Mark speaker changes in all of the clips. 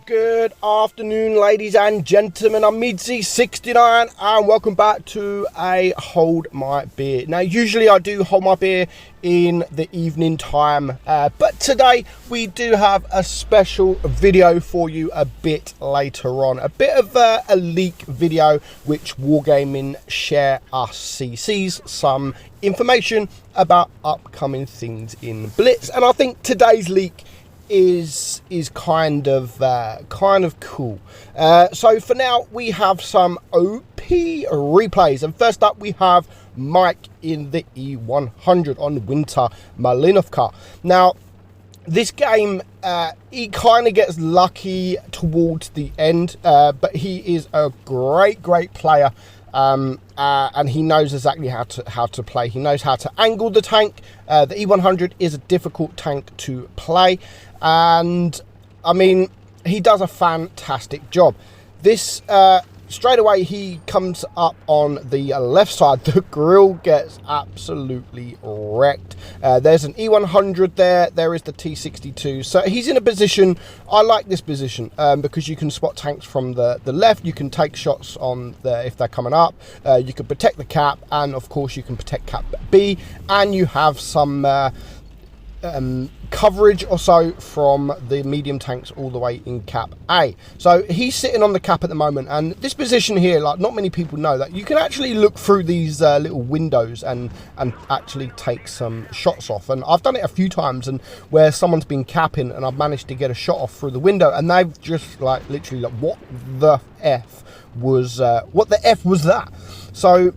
Speaker 1: Good afternoon, ladies and gentlemen. I'm meadsyreplays and welcome back to a Hold My Beer. Now, usually I do hold my beer in the evening time, but today we do have a special video for you a bit later on. A bit of a leak video which Wargaming share us CCs some information about upcoming things in Blitz, and I think today's leak is kind of cool. So for now we have some OP replays, and first up we have Mike in the E100 on Winter Malinovka. Now this game, he kind of gets lucky towards the end, but he is a great player. And he knows exactly how to play. He knows how to angle the tank. The E100 is a difficult tank to play, and I mean, he does a fantastic job. This straight away he comes up on the left side. The grill gets absolutely wrecked. There's an E100 there. There is the T62. So he's in a position. I like this position because you can spot tanks from the left. You can take shots on if they're coming up. You can protect the cap, and of course you can protect cap B, and you have some coverage or so from the medium tanks all the way in cap A. So he's sitting on the cap at the moment, and this position here, like, not many people know that you can actually look through these little windows and actually take some shots off. And I've done it a few times, and where someone's been capping and I've managed to get a shot off through the window, and they've just literally what the F was that? So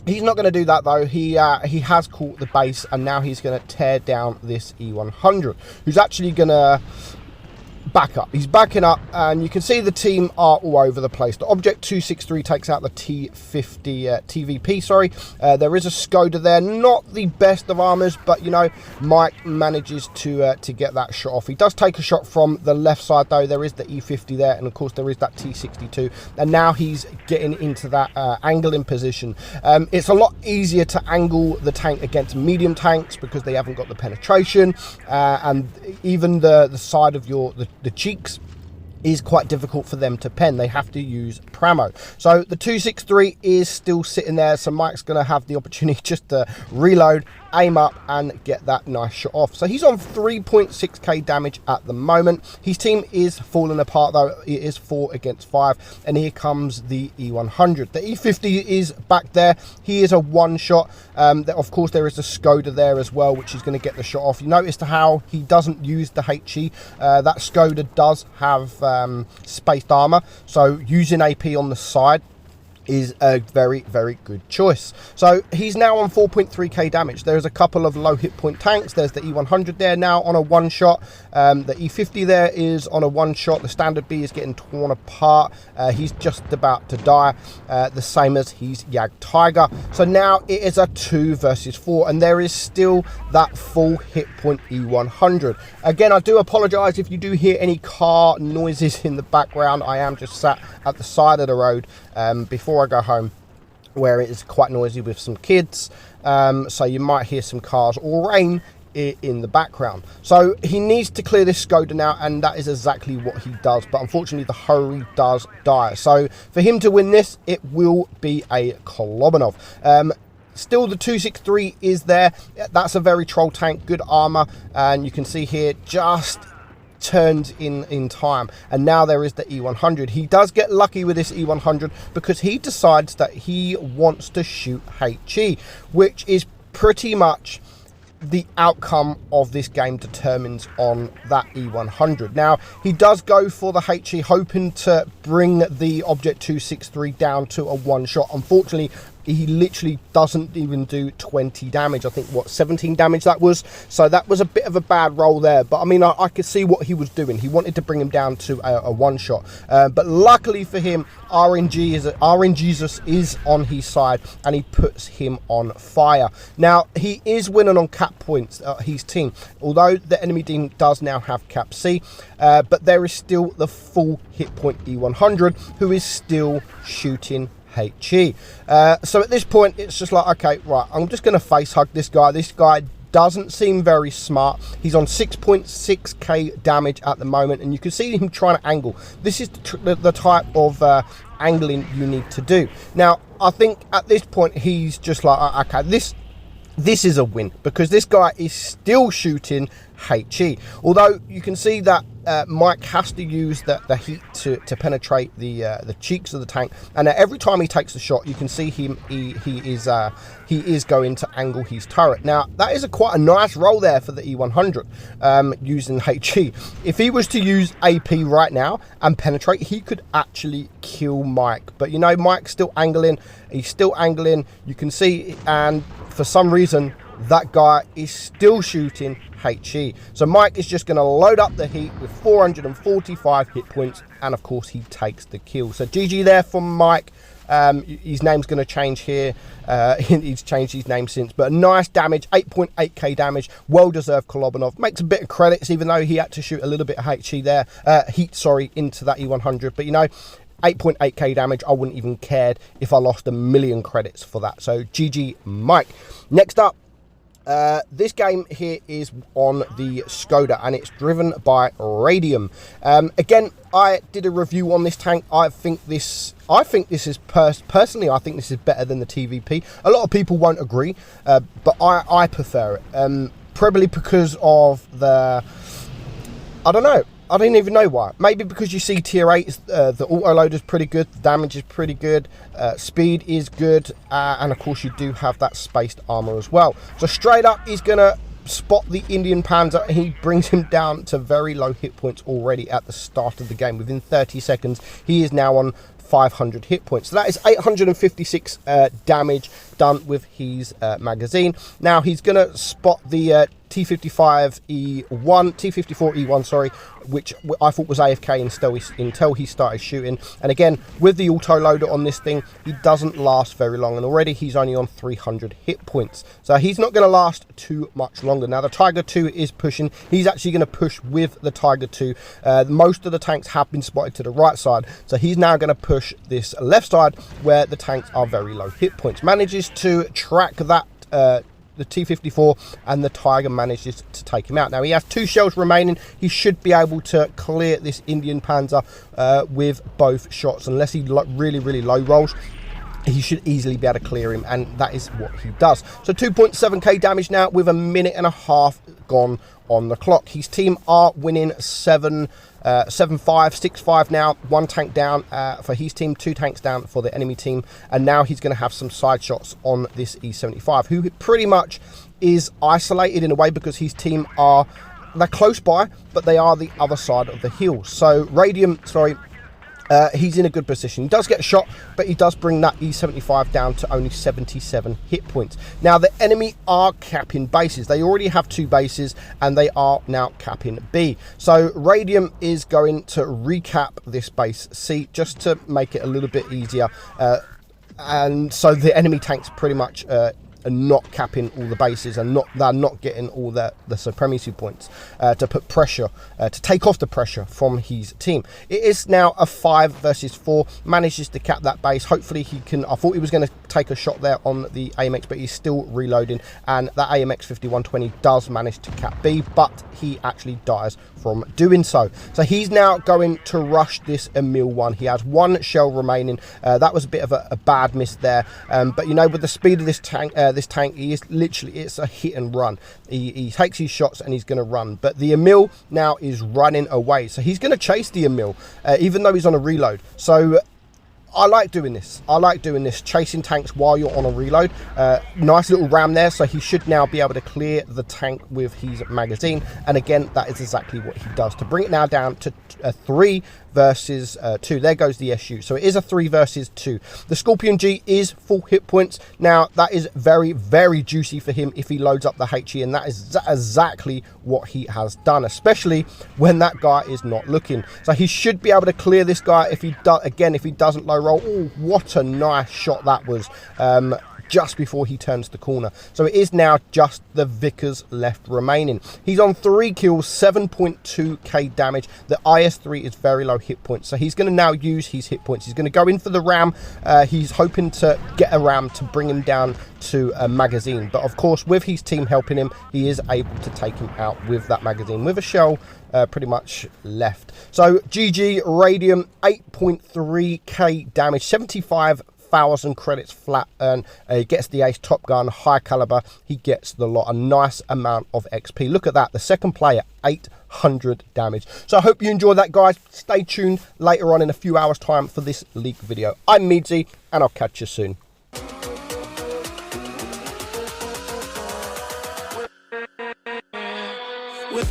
Speaker 1: he's not going to do that though. He has caught the base, and now he's going to tear down this E100, who's actually going to back up. He's backing up, and you can see the team are all over the place. The Object 263 takes out the T50 TVP. Sorry, there is a Škoda there. Not the best of armors, but you know, Mike manages to get that shot off. He does take a shot from the left side though. There is the E50 there, and of course there is that T62, and now he's getting into that angling position. It's a lot easier to angle the tank against medium tanks because they haven't got the penetration, and even the side of the cheeks is quite difficult for them to pen. They have to use Pramo. So the 263 is still sitting there, so Mike's going to have the opportunity just to reload, aim up, and get that nice shot off. So he's on 3.6k damage at the moment. His team is falling apart though. It is 4 against 5, and here comes the E100. The E50 is back there. He is a one shot. Of course there is a Škoda there as well, which is going to get the shot off. You notice how he doesn't use the HE. That Škoda does have spaced armor, so using AP on the side is a very good choice. So he's now on 4.3k damage. There's a couple of low hit point tanks. There's the E100 there now on a one shot. The E50 there is on a one shot. The standard B is getting torn apart. He's just about to die, the same as his Jagdtiger. So now it is a 2 versus 4, and there is still that full hit point E100. Again, I do apologize if you do hear any car noises in the background. I am just sat at the side of the road before I go home, where it is quite noisy with some kids, so you might hear some cars or rain in the background. So he needs to clear this Škoda now, and that is exactly what he does, but unfortunately the Hori does die. So for him to win this, it will be a Kolobanov. Still, the 263 is there. That's a very troll tank, good armor, and you can see here just turned in time, and now there is the E100. He does get lucky with this E100 because he decides that he wants to shoot HE, which is pretty much the outcome of this game determines on that E100. Now he does go for the HE, hoping to bring the Object 263 down to a one shot. Unfortunately, he literally doesn't even do 20 damage. I think, what, 17 damage that was. So that was a bit of a bad roll there. But I mean, I could see what he was doing. He wanted to bring him down to a one shot. But luckily for him, RNGesus is on his side, and he puts him on fire. Now, he is winning on cap points, his team. Although the enemy team does now have cap C. But there is still the full hit point E100, who is still shooting HE. So at this point, it's just like, okay, right, I'm just going to face hug this guy. This guy doesn't seem very smart. He's on 6.6k damage at the moment, and you can see him trying to angle. This is the type of angling you need to do. Now, I think at this point, he's just like, okay, this is a win, because this guy is still shooting HE. Although you can see that Mike has to use the heat to penetrate the cheeks of the tank, and every time he takes the shot, you can see him. He is going to angle his turret. Now that is quite a nice roll there for the E100 using HE. If he was to use AP right now and penetrate, he could actually kill Mike. But you know, Mike's still angling. He's still angling. You can see, and for some reason, that guy is still shooting HE. So Mike is just going to load up the heat with 445 hit points, and of course he takes the kill. So GG there from Mike. His name's going to change here. He's changed his name since, but nice damage, 8.8k damage, well deserved. Kolobanov makes a bit of credits, even though he had to shoot a little bit of HE there, heat, sorry, into that E100. But you know, 8.8k damage, I wouldn't even cared if I lost 1,000,000 credits for that. So GG Mike. Next up, this game here is on the Škoda, and it's driven by Radium. Again, I did a review on this tank. I think this is personally, I think this is better than the TVP. A lot of people won't agree, but I prefer it. Probably because of the, I don't know. I don't even know why. Maybe because you see tier 8, the autoloader is pretty good, the damage is pretty good, speed is good, and of course you do have that spaced armor as well. So straight up, he's going to spot the Indian Panzer. He brings him down to very low hit points already at the start of the game. Within 30 seconds, he is now on 500 hit points. So that is 856 damage done with his magazine. Now he's going to spot the T54E1, sorry, which I thought was AFK until he started shooting. And again, with the autoloader on this thing, he doesn't last very long, and already he's only on 300 hit points. So he's not going to last too much longer. Now the Tiger 2 is pushing. He's actually going to push with the Tiger 2. Most of the tanks have been spotted to the right side, so he's now going to push this left side where the tanks are very low hit points. Manages to track that the T-54, and the Tiger manages to take him out. Now he has 2 shells remaining. He should be able to clear this Indian Panzer with both shots, unless he really low rolls. He should easily be able to clear him, and that is what he does. So 2.7k damage now with 1.5 minutes gone on the clock. His team are winning 7-5, 6-5 now. 1 tank down for his team, 2 tanks down for the enemy team, and now he's going to have some side shots on this E75, who pretty much is isolated in a way because his team they're close by, but they are the other side of the hill. So Radium, sorry, he's in a good position. He does get a shot, but he does bring that E75 down to only 77 hit points. Now the enemy are capping bases. They already have 2 bases, and they are now capping B. So Radium is going to recap this base C just to make it a little bit easier, and so the enemy tanks pretty much are not capping all the bases, and they're not getting all the supremacy points to put pressure, to take off the pressure from his team. It is now a 5 versus 4. Manages to cap that base. Hopefully he can. I thought he was going to take a shot there on the AMX, but he's still reloading, and that AMX 5120 does manage to cap B, but he actually dies from doing so. So he's now going to rush this Emil 1. He has 1 shell remaining. That was a bit of a bad miss there, but you know, with the speed of this tank, he is literally, it's a hit and run. He takes his shots and he's going to run, but the Emil now is running away, so he's going to chase the Emil even though he's on a reload. So I like doing this. Chasing tanks while you're on a reload. Nice little ram there, so he should now be able to clear the tank with his magazine. And again, that is exactly what he does to bring it now down to 3 versus 2. There goes the SU. So it is a 3 versus 2. The Scorpion G is full hit points. Now that is very juicy for him if he loads up the HE, and that is exactly what he has done, especially when that guy is not looking. So he should be able to clear this guy if he doesn't low roll. Oh, what a nice shot that was. just before he turns the corner. So it is now just the Vickers left remaining. He's on 3 kills, 7.2k damage. The IS-3 is very low hit points, so he's going to now use his hit points. He's going to go in for the ram. He's hoping to get a ram to bring him down to a magazine, but of course with his team helping him, he is able to take him out with that magazine with a shell pretty much left. So GG Radium, 8.3k damage, 75,000 credits flat earned. He gets the ace, top gun, high caliber. He gets the lot, a nice amount of XP. Look at that, the second player, 800 damage. So I hope you enjoyed that, guys. Stay tuned later on in a few hours time for this league video. I'm Meadsy, and I'll catch you soon.
Speaker 2: With